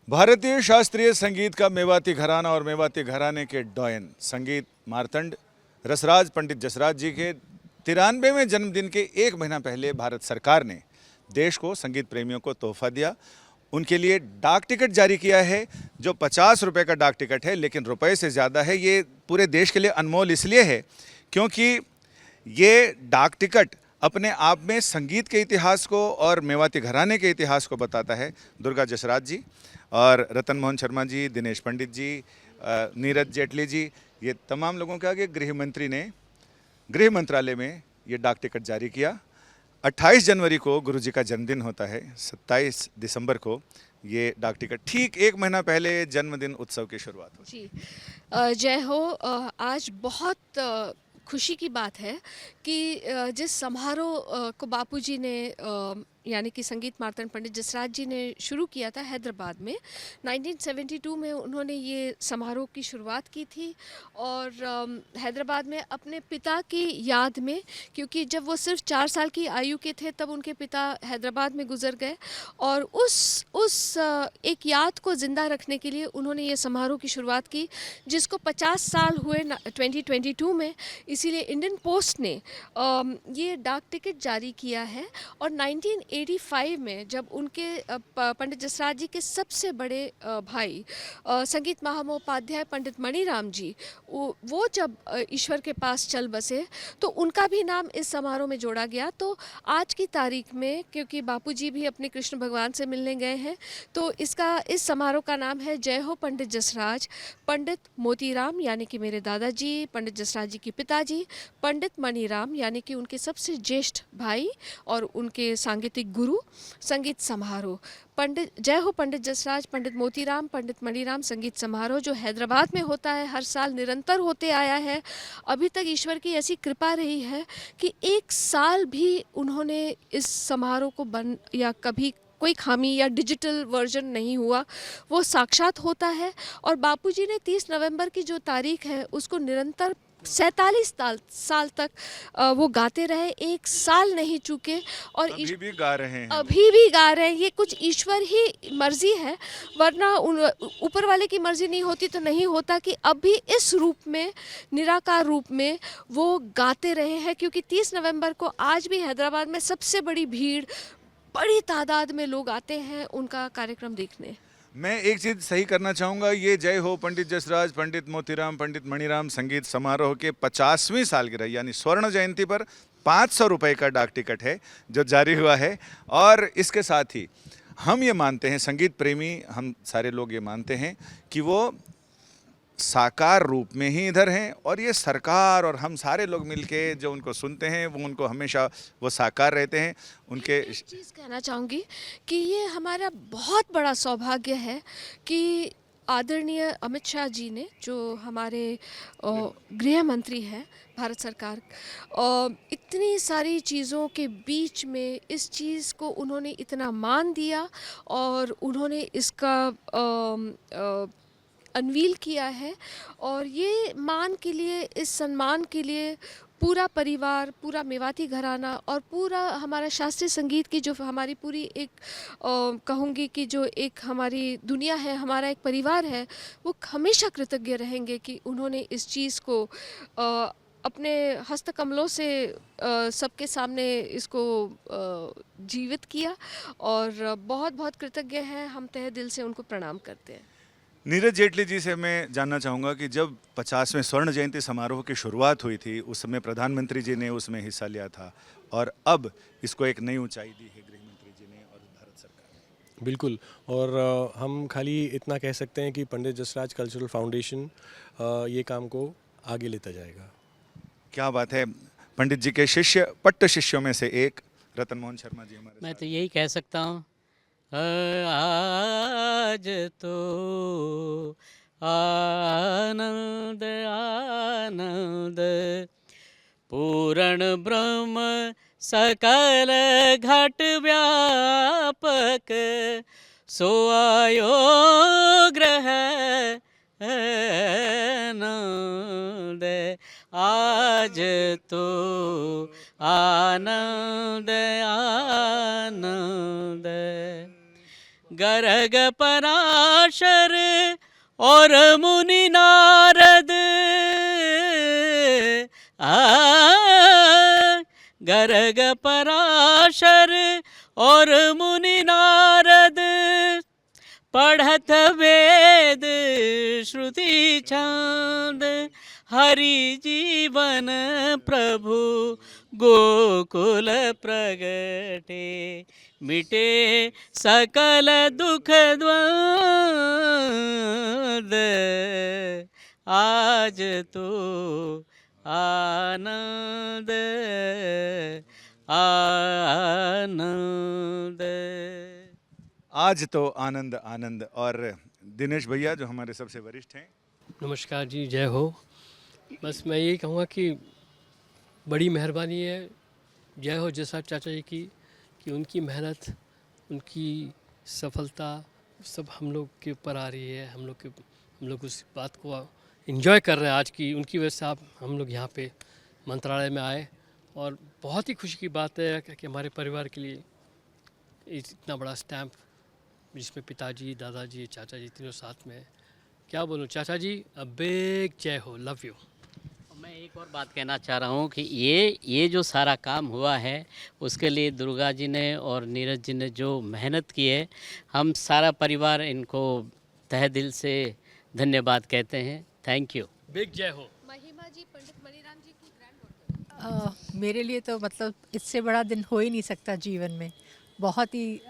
भारतीय शास्त्रीय संगीत का मेवाती घराना और मेवाती घराने के डॉयन संगीत मार्तंड रसराज पंडित जसराज जी के 93वें जन्मदिन के एक महीना पहले भारत सरकार ने देश को संगीत प्रेमियों को तोहफा दिया। उनके लिए डाक टिकट जारी किया है, जो 50 रुपये का डाक टिकट है, लेकिन रुपए से ज़्यादा है। ये पूरे देश के लिए अनमोल इसलिए है क्योंकि ये डाक टिकट अपने आप में संगीत के इतिहास को और मेवाती घराने के इतिहास को बताता है। दुर्गा जसराज जी और रतन मोहन शर्मा जी, दिनेश पंडित जी, नीरज जेटली जी, ये तमाम लोगों के आगे गृह मंत्री ने गृह मंत्रालय में ये डाक टिकट जारी किया। 28 जनवरी को गुरु जी का जन्मदिन होता है, 27 दिसंबर को ये डाक टिकट ठीक एक महीना पहले जन्मदिन उत्सव की शुरुआत हुई। जी जय हो। आज बहुत खुशी की बात है कि जिस समारोह को बापूजी ने यानी कि संगीत मार्तंड पंडित जसराज जी ने शुरू किया था हैदराबाद में 1972 में, उन्होंने ये समारोह की शुरुआत की थी और हैदराबाद में अपने पिता की याद में, क्योंकि जब वो सिर्फ 4 साल की आयु के थे तब उनके पिता हैदराबाद में गुजर गए और उस एक याद को ज़िंदा रखने के लिए उन्होंने ये समारोह की शुरुआत की, जिसको 50 साल हुए 2022 में। इसीलिए इंडियन पोस्ट ने ये डाक टिकट जारी किया है और 1985 में जब उनके पंडित जसराज जी के सबसे बड़े भाई संगीत महामहोपाध्याय पंडित मणिराम जी वो जब ईश्वर के पास चल बसे तो उनका भी नाम इस समारोह में जोड़ा गया। तो आज की तारीख में, क्योंकि बापूजी भी अपने कृष्ण भगवान से मिलने गए हैं, तो इस समारोह का नाम है जय हो पंडित जसराज। पंडित मोतीराम यानी कि मेरे दादाजी, पंडित जसराज जी के पिताजी, पंडित मणिराम यानी कि उनके सबसे ज्येष्ठ भाई और उनके सांगीतिक गुरु, संगीत समारोह पंडित जय हो पंडित जसराज, पंडित मोतीराम, पंडित मणिराम संगीत समारोह, जो हैदराबाद में होता है, हर साल निरंतर होते आया है। अभी तक ईश्वर की ऐसी कृपा रही है कि एक साल भी उन्होंने इस समारोह को बंद या कभी कोई खामी या डिजिटल वर्जन नहीं हुआ, वो साक्षात होता है। और बापूजी ने 30 नवंबर की जो तारीख है उसको निरंतर 47 साल तक वो गाते रहे, एक साल नहीं चूके और अभी भी गा रहे हैं। अभी भी गा रहे हैं। ये कुछ ईश्वर ही मर्जी है, वरना ऊपर वाले की मर्जी नहीं होती तो नहीं होता कि अभी इस रूप में, निराकार रूप में वो गाते रहे हैं। क्योंकि 30 नवंबर को आज भी हैदराबाद में सबसे बड़ी भीड़, बड़ी तादाद में लोग आते हैं उनका कार्यक्रम देखने। मैं एक चीज़ सही करना चाहूँगा, ये जय हो पंडित जसराज, पंडित मोतीराम, पंडित मणिराम संगीत समारोह के 50वीं सालगिरह यानी स्वर्ण जयंती पर 500 रुपये का डाक टिकट है जो जारी हुआ है। और इसके साथ ही हम ये मानते हैं, संगीत प्रेमी हम सारे लोग ये मानते हैं कि वो साकार रूप में ही इधर हैं और ये सरकार और हम सारे लोग मिलके जो उनको सुनते हैं वो उनको हमेशा वो साकार रहते हैं। उनके एक चीज़ कहना चाहूँगी कि ये हमारा बहुत बड़ा सौभाग्य है कि आदरणीय अमित शाह जी ने, जो हमारे गृह मंत्री हैं भारत सरकार, इतनी सारी चीज़ों के बीच में इस चीज़ को उन्होंने इतना मान दिया और उन्होंने इसका अनवील किया है। और ये मान के लिए, इस सम्मान के लिए पूरा परिवार, पूरा मेवाती घराना और पूरा हमारा शास्त्रीय संगीत की जो हमारी पूरी एक कहूँगी कि जो एक हमारी दुनिया है, हमारा एक परिवार है, वो हमेशा कृतज्ञ रहेंगे कि उन्होंने इस चीज़ को अपने हस्तकमलों से सबके सामने इसको जीवित किया और बहुत बहुत कृतज्ञ हैं। हम तहे दिल से उनको प्रणाम करते हैं। नीरज जेटली जी से मैं जानना चाहूँगा कि जब 50वें स्वर्ण जयंती समारोह की शुरुआत हुई थी उस समय प्रधानमंत्री जी ने उसमें हिस्सा लिया था और अब इसको एक नई ऊंचाई दी है गृह मंत्री जी ने और भारत सरकार ने। बिल्कुल। और हम खाली इतना कह सकते हैं कि पंडित जसराज कल्चरल फाउंडेशन ये काम को आगे लेता जाएगा। क्या बात है। पंडित जी के शिष्य, पट्ट शिष्यों में से एक रतन मोहन शर्मा जी हमारे मैं साथ। तो यही कह सकता हूँ, आज तो आनंद आनंद, पूर्ण ब्रह्म सकल घट व्यापक, सो आयो ग्रह आनंद, आज तो आनंद आनंद। गर्ग पराशर और मुनि नारद, गर्ग पराशर और मुनि नारद, पढ़त वेद श्रुति छंद, हरि जीवन प्रभु गोकुल प्रगटे, मिटे सकल दुख द्वंद, आज तो आनंद आनंद। आज तो आनंद आनंद। और दिनेश भैया जो हमारे सबसे वरिष्ठ हैं, नमस्कार जी, जय हो। बस मैं यही कहूँगा कि बड़ी मेहरबानी है, जय हो जसराज चाचा जी की, कि उनकी मेहनत, उनकी सफलता सब हम लोग के ऊपर आ रही है। हम लोग उस बात को एंजॉय कर रहे हैं आज की, उनकी वजह से हम लोग यहाँ पे मंत्रालय में आए। और बहुत ही खुशी की बात है कि हमारे परिवार के लिए इतना बड़ा स्टैम्प, जिसमें पिताजी, दादाजी, चाचा जी तीनों साथ में। क्या बोलूं चाचा जी, अ बिग जय हो, लव यू। मैं एक और बात कहना चाह रहा हूँ कि ये जो सारा काम हुआ है उसके लिए दुर्गा जी ने और नीरज जी ने जो मेहनत की है, हम सारा परिवार इनको तहे दिल से धन्यवाद कहते हैं। Thank you. बिग जय हो। महिमा जी पंडित मणिराम जी की ग्रैंड डॉटर। मेरे लिए तो मतलब इससे बड़ा दिन हो ही नहीं सकता जीवन में। बहुत ही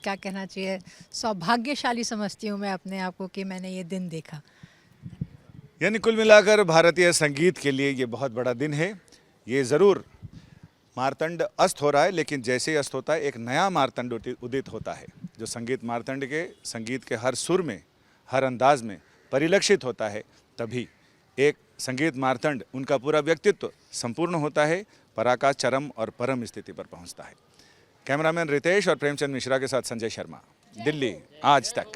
क्या कहना चाहिए, सौभाग्यशाली समझती हूँ मैं अपने आप को कि मैंने ये दिन देखा। यानी कुल मिलाकर भारतीय संगीत के लिए ये बहुत बड़ा दिन है। ये ज़रूर मार्तंड अस्त हो रहा है, लेकिन जैसे ही अस्त होता है एक नया मार्तंड उदित होता है, जो संगीत मार्तंड के संगीत के हर सुर में, हर अंदाज में परिलक्षित होता है। तभी एक संगीत मार्तंड, उनका पूरा व्यक्तित्व संपूर्ण होता है, पराकाष्ठ, चरम और परम स्थिति पर पहुंचता है। कैमरामैन रितेश और प्रेमचंद मिश्रा के साथ संजय शर्मा, दिल्ली आज तक।